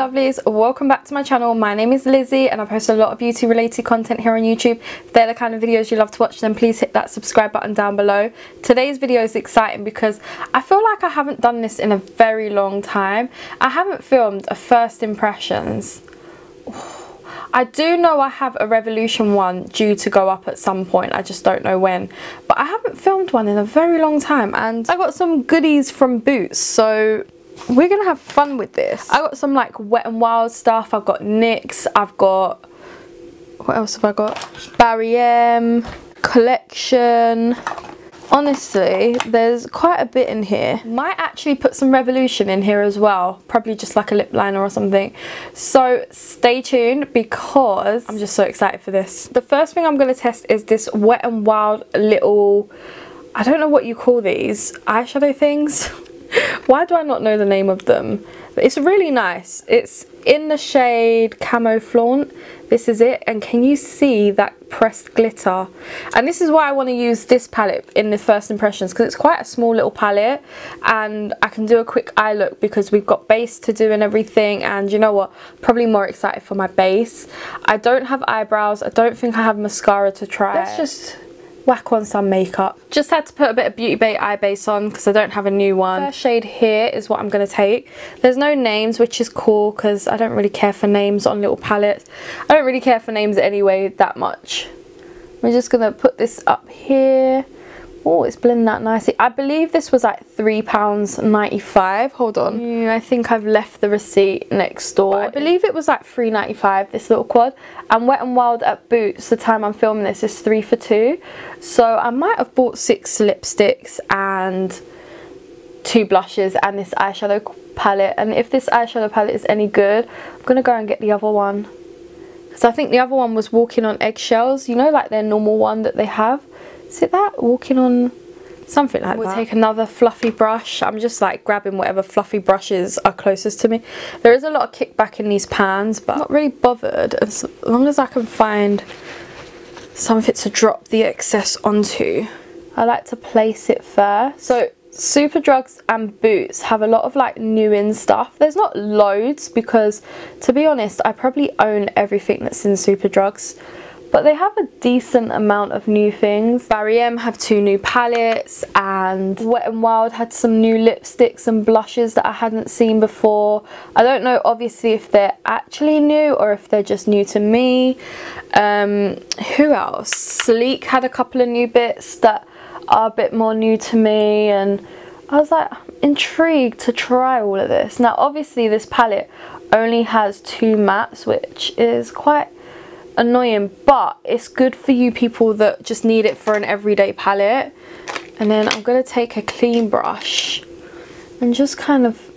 lovelies, welcome back to my channel. My name is Lizzie and I post a lot of beauty related content here on YouTube. If they're the kind of videos you love to watch, then please hit that subscribe button down below. Today's video is exciting because I feel like I haven't done this in a very long time. I haven't filmed a first impressions. I do know I have a Revolution one due to go up at some point, I just don't know when, but I haven't filmed one in a very long time, and I got some goodies from Boots, so we're gonna have fun with this. I got some like Wet n Wild stuff, I've got NYX, I've got, what else have I got? Barry M, Collection. Honestly, there's quite a bit in here. Might actually put some Revolution in here as well, probably just like a lip liner or something. So stay tuned because I'm just so excited for this. The first thing I'm going to test is this Wet n Wild little, I don't know what you call these, eyeshadow things. Why do I not know the name of them? But it's really nice. It's in the shade Camo Flaunt. This is it, and can you see that pressed glitter? And this is why I want to use this palette in the first impressions, because it's quite a small little palette and I can do a quick eye look because we've got base to do and everything. And you know what, probably more excited for my base. I don't have eyebrows, I don't think I have mascara to try. Let's just whack on some makeup. Just had to put a bit of Beauty Bay eye base on because I don't have a new one. First shade here is what I'm going to take. There's no names, which is cool because I don't really care for names on little palettes. I don't really care for names anyway that much. We're just going to put this up here. Oh, it's blending out nicely. I believe this was like £3.95. Hold on. I think I've left the receipt next door. But I believe it was like £3.95, this little quad. And Wet n Wild at Boots, the time I'm filming this, is 3 for 2. So I might have bought 6 lipsticks and 2 blushes and this eyeshadow palette. And if this eyeshadow palette is any good, I'm going to go and get the other one. Because I think the other one was Walking on Eggshells. You know, like their normal one that they have. Is it that? Walking on something like that. We'll take another fluffy brush. I'm just like grabbing whatever fluffy brushes are closest to me. There is a lot of kickback in these pans, but I'm not really bothered as long as I can find something to drop the excess onto. I like to place it first. So Superdrugs and Boots have a lot of like new in stuff. There's not loads because, to be honest, I probably own everything that's in Superdrugs. But they have a decent amount of new things. Barry M have 2 new palettes, and Wet n Wild had some new lipsticks and blushes that I hadn't seen before. I don't know obviously if they're actually new or if they're just new to me. Who else? Sleek had a couple of new bits that are a bit more new to me, and I was like intrigued to try all of this. Now obviously this palette only has 2 mattes, which is quite annoying, but it's good for you people that just need it for an everyday palette. And then I'm going to take a clean brush and just kind of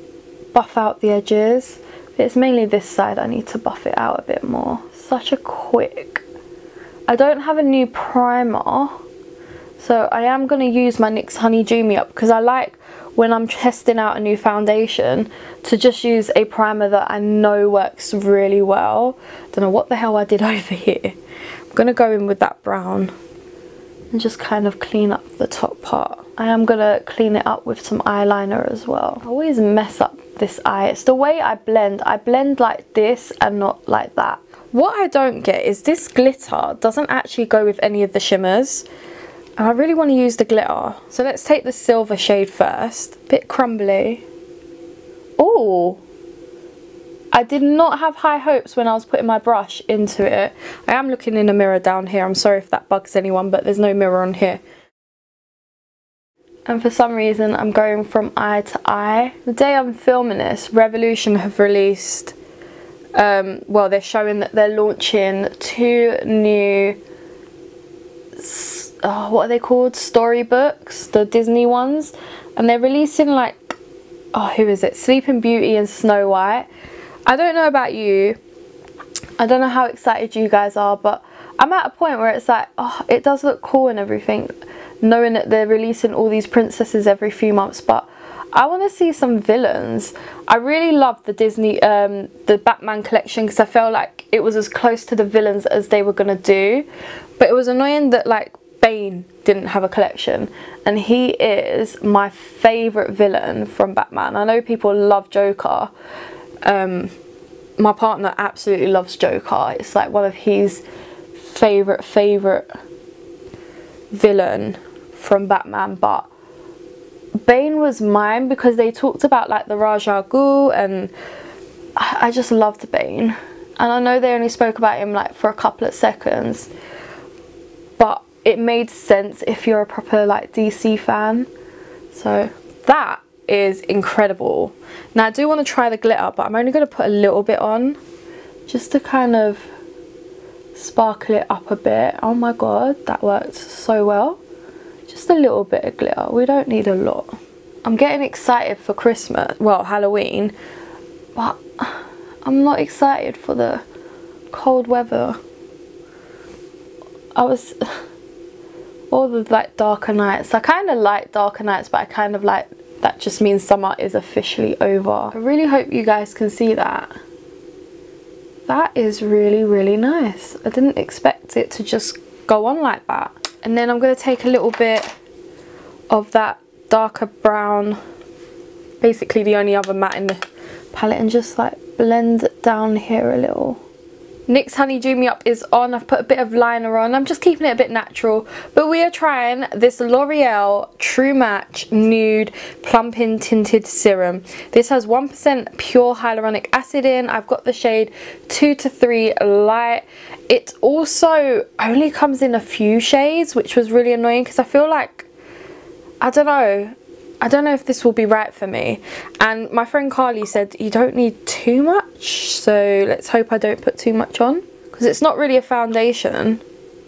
buff out the edges. It's mainly this side I need to buff it out a bit more. Such a quick. I don't have a new primer, so I am going to use my NYX Honey Dew Me Up because I like, when I'm testing out a new foundation, to just use a primer that I know works really well. Don't know what the hell I did over here. I'm going to go in with that brown and just kind of clean up the top part. I am going to clean it up with some eyeliner as well. I always mess up this eye. It's the way I blend. I blend like this and not like that. What I don't get is this glitter doesn't actually go with any of the shimmers. And I really want to use the glitter. So let's take the silver shade first. Bit crumbly. Oh, I did not have high hopes when I was putting my brush into it. I am looking in a mirror down here. I'm sorry if that bugs anyone, but there's no mirror on here. And for some reason, I'm going from eye to eye. The day I'm filming this, Revolution have released, well, they're showing that they're launching 2 new, what are they called? Storybooks, the Disney ones. And they're releasing like, oh, who is it? Sleeping Beauty and Snow White. I don't know about you. I don't know how excited you guys are, but I'm at a point where it's like, oh, it does look cool and everything, knowing that they're releasing all these princesses every few months, but I want to see some villains. I really loved the Disney, the Batman collection, because I felt like it was as close to the villains as they were going to do. But it was annoying that like Bane didn't have a collection, and he is my favourite villain from Batman. I know people love Joker, my partner absolutely loves Joker. It's like one of his favourite villain from Batman, but Bane was mine because they talked about like the Ra's al Ghul, and I just loved Bane. And I know they only spoke about him like for a couple of seconds, but it made sense if you're a proper like DC fan. So that is incredible. Now I do want to try the glitter, but I'm only going to put a little bit on just to kind of sparkle it up a bit. Oh my god, that worked so well. Just a little bit of glitter, we don't need a lot. I'm getting excited for Christmas, well, Halloween, but I'm not excited for the cold weather. All the like darker nights. I kind of like darker nights, but I kind of like that just means summer is officially over. I really hope you guys can see that. That is really nice. I didn't expect it to just go on like that. And then I'm going to take a little bit of that darker brown, basically the only other matte in the palette, and just like blend it down here a little. NYX Honey Dew Me Up is on. I've put a bit of liner on. I'm just keeping it a bit natural. But we are trying this L'Oreal True Match Nude Plumping Tinted Serum. This has 1% pure hyaluronic acid in. I've got the shade 2 to 3 Light. It also only comes in a few shades, which was really annoying because I feel like, I don't know if this will be right for me. And my friend Carly said you don't need too much, so let's hope I don't put too much on, because it's not really a foundation,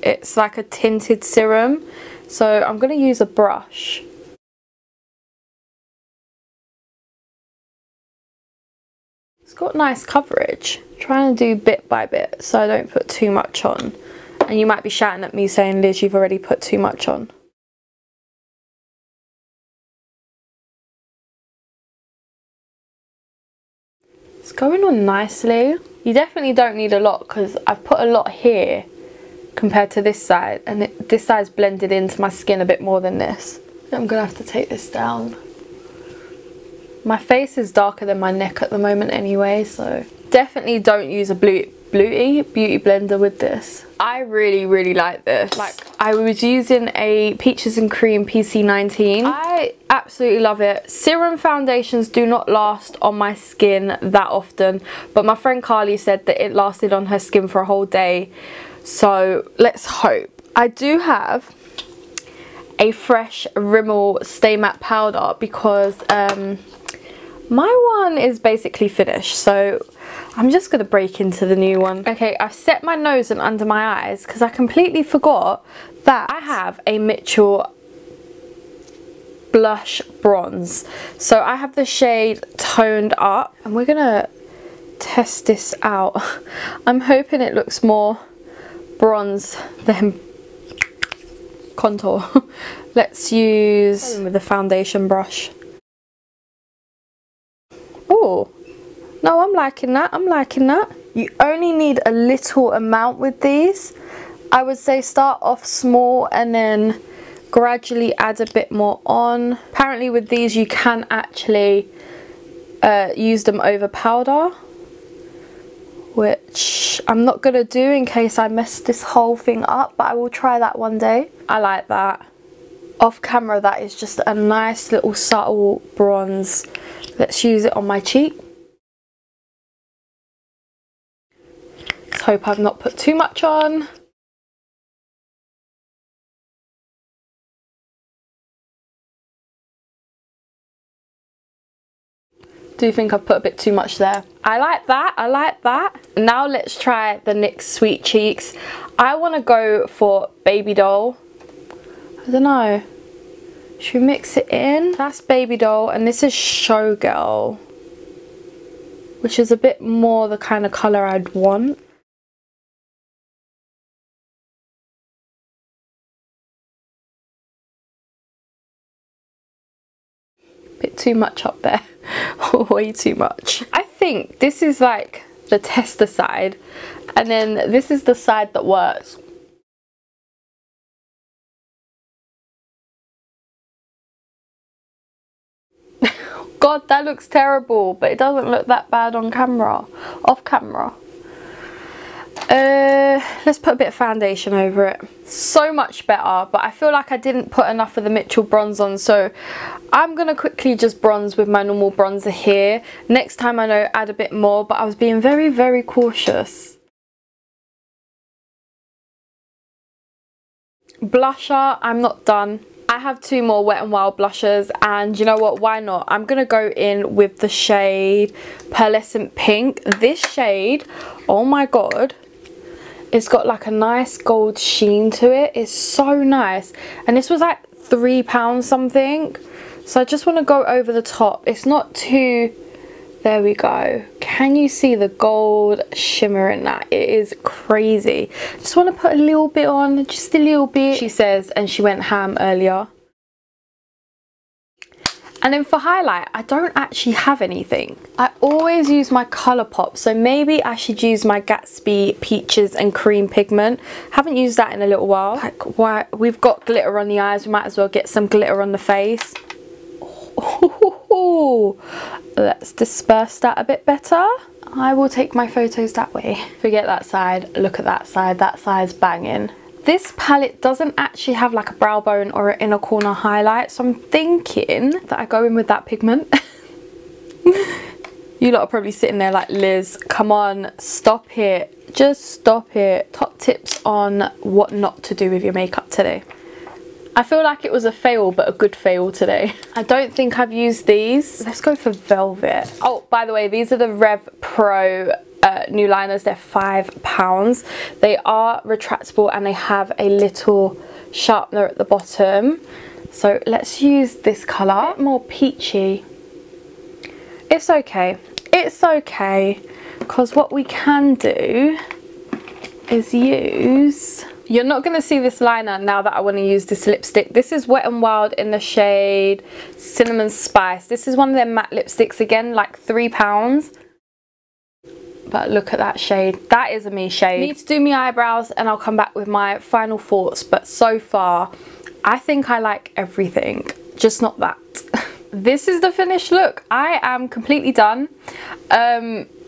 it's like a tinted serum. So I'm going to use a brush. It's got nice coverage. I'm trying to do bit by bit so I don't put too much on. And you might be shouting at me saying, Liz, you've already put too much on. It's going on nicely. You definitely don't need a lot because I've put a lot here compared to this side, and this side's blended into my skin a bit more than this. I'm gonna have to take this down. My face is darker than my neck at the moment anyway, so definitely don't use a beauty blender with this. I really like this. Like, I was using a Peaches and Cream PC19. I absolutely love it. Serum foundations do not last on my skin that often, but my friend Carly said that it lasted on her skin for a whole day, so let's hope. I do have a fresh Rimmel Stay Matte powder because my one is basically finished, so I'm just going to break into the new one. Okay, I've set my nose and under my eyes because I completely forgot that I have a Mitchell blush bronze. So I have the shade Toned Up, and we're going to test this out. I'm hoping it looks more bronze than contour. Let's use with the foundation brush. Oh, no, I'm liking that. I'm liking that. You only need a little amount with these. I would say start off small and then gradually add a bit more on. Apparently with these you can actually use them over powder, which I'm not going to do in case I mess this whole thing up, but I will try that one day. I like that. Off camera, that is just a nice little subtle bronze. Let's use it on my cheek. Let's hope I've not put too much on. Do you think I've put a bit too much there? I like that, I like that. Now let's try the NYX Sweet Cheeks. I want to go for Baby Doll. I don't know. Should we mix it in? That's Baby Doll, and this is Showgirl, which is a bit more the kind of colour I'd want. Bit too much up there. Way too much. I think this is like the tester side, and then this is the side that works. God, that looks terrible, but it doesn't look that bad on camera, off camera. Let's put a bit of foundation over it. So much better, but I feel like I didn't put enough of the Demetriou bronze on, so I'm gonna quickly just bronze with my normal bronzer here. Next time I know add a bit more, but I was being very, very cautious. Blusher, I'm not done. I have 2 more Wet n Wild blushers, and you know what, why not? I'm gonna go in with the shade Pearlescent Pink. This shade, oh my god, it's got like a nice gold sheen to it. It's so nice, and this was like £3 something, so I just want to go over the top. It's not too, there we go. Can you see the gold shimmer in that? It is crazy. Just want to put a little bit on, just a little bit, she says, and she went ham earlier. And then for highlight, I don't actually have anything. I always use my Colourpop, so maybe I should use my Gatsby Peaches and Cream pigment. Haven't used that in a little while. Like, why? We've got glitter on the eyes, we might as well get some glitter on the face. Oh, let's disperse that a bit better. I will take my photos that way. Forget that side, look at that side. That side's banging. This palette doesn't actually have like a brow bone or an inner corner highlight, so I'm thinking that I go in with that pigment. You lot are probably sitting there like, Liz, come on, stop it. Just stop it. Top tips on what not to do with your makeup today. I feel like it was a fail, but a good fail today. I don't think I've used these. Let's go for Velvet. Oh, by the way, these are the Rev Pro new liners. They're £5. They are retractable and they have a little sharpener at the bottom. So let's use this colour. A bit more peachy. It's okay. It's okay. Because what we can do is use... You're not going to see this liner now that I want to use this lipstick. This is Wet n Wild in the shade Cinnamon Spice. This is one of their matte lipsticks, again, like £3. But look at that shade. That is a me shade. Need to do my eyebrows and I'll come back with my final thoughts. But so far, I think I like everything. Just not that. This is the finished look. I am completely done.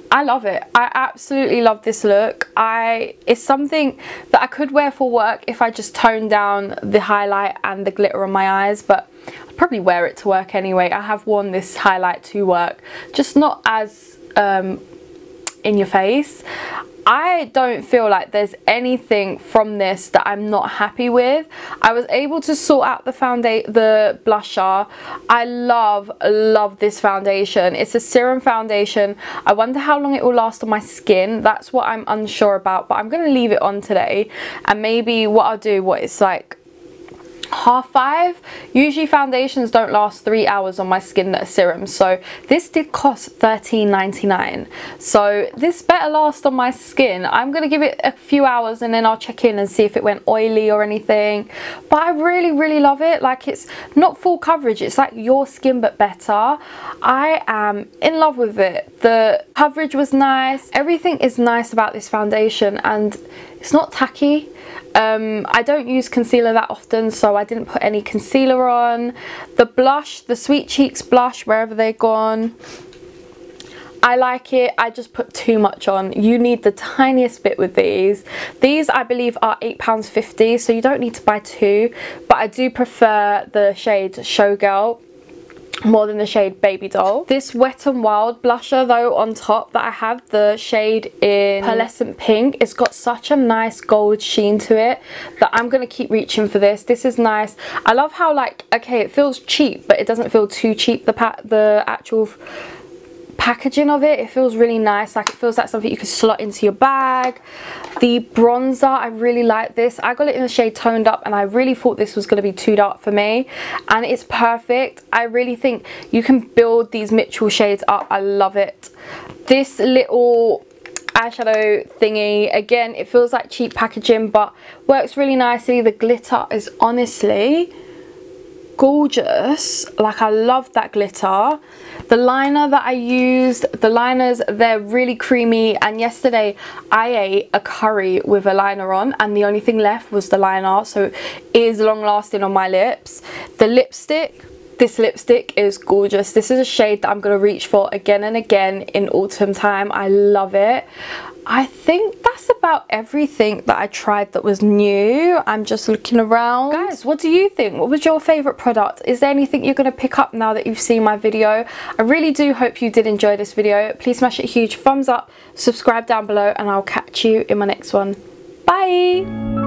I love it. I absolutely love this look. It's something that I could wear for work if I just toned down the highlight and the glitter on my eyes, but I'd probably wear it to work anyway. I have worn this highlight to work, just not as in your face. I don't feel like there's anything from this that I'm not happy with. I was able to sort out the blusher. I love this foundation. It's a serum foundation. I wonder how long it will last on my skin. That's what I'm unsure about, but I'm going to leave it on today. And maybe what I'll do, it's like 5:30. Usually foundations don't last 3 hours on my skin that are serum, so this did cost £13.99, so this better last on my skin. I'm gonna give it a few hours and then I'll check in and see if it went oily or anything, but I really love it. Like, it's not full coverage, it's like your skin but better. I am in love with it. The coverage was nice, everything is nice about this foundation, and it's not tacky. I don't use concealer that often, so I didn't put any concealer on. The blush, the Sweet Cheeks blush, wherever they're gone, I like it. I just put too much on. You need the tiniest bit with these. These, I believe, are £8.50, so you don't need to buy 2, but I do prefer the shade Showgirl more than the shade Baby Doll. This Wet n Wild blusher though on top that I have, the shade in Pearlescent Pink, it's got such a nice gold sheen to it that I'm gonna keep reaching for this. This is nice. I love how, like, okay, it feels cheap but it doesn't feel too cheap. The actual packaging of it feels really nice. Like, it feels like something you could slot into your bag. The bronzer, I really like this. I got it in the shade Toned Up and I really thought this was going to be too dark for me, and it's perfect. I really think you can build these Demetriou shades up. I love it. This little eyeshadow thingy, again, it feels like cheap packaging but works really nicely. The glitter is honestly gorgeous. Like, I love that glitter. The liner that I used, the liners, they're really creamy, and yesterday I ate a curry with a liner on and the only thing left was the liner, so it is long lasting on my lips. The lipstick, This lipstick is gorgeous. This is a shade that I'm going to reach for again and again in autumn time. I love it. I think that's about everything that I tried that was new. I'm just looking around. Guys, what do you think? What was your favourite product? Is there anything you're going to pick up now that you've seen my video? I really do hope you did enjoy this video. Please smash it a huge thumbs up, subscribe down below, and I'll catch you in my next one. Bye!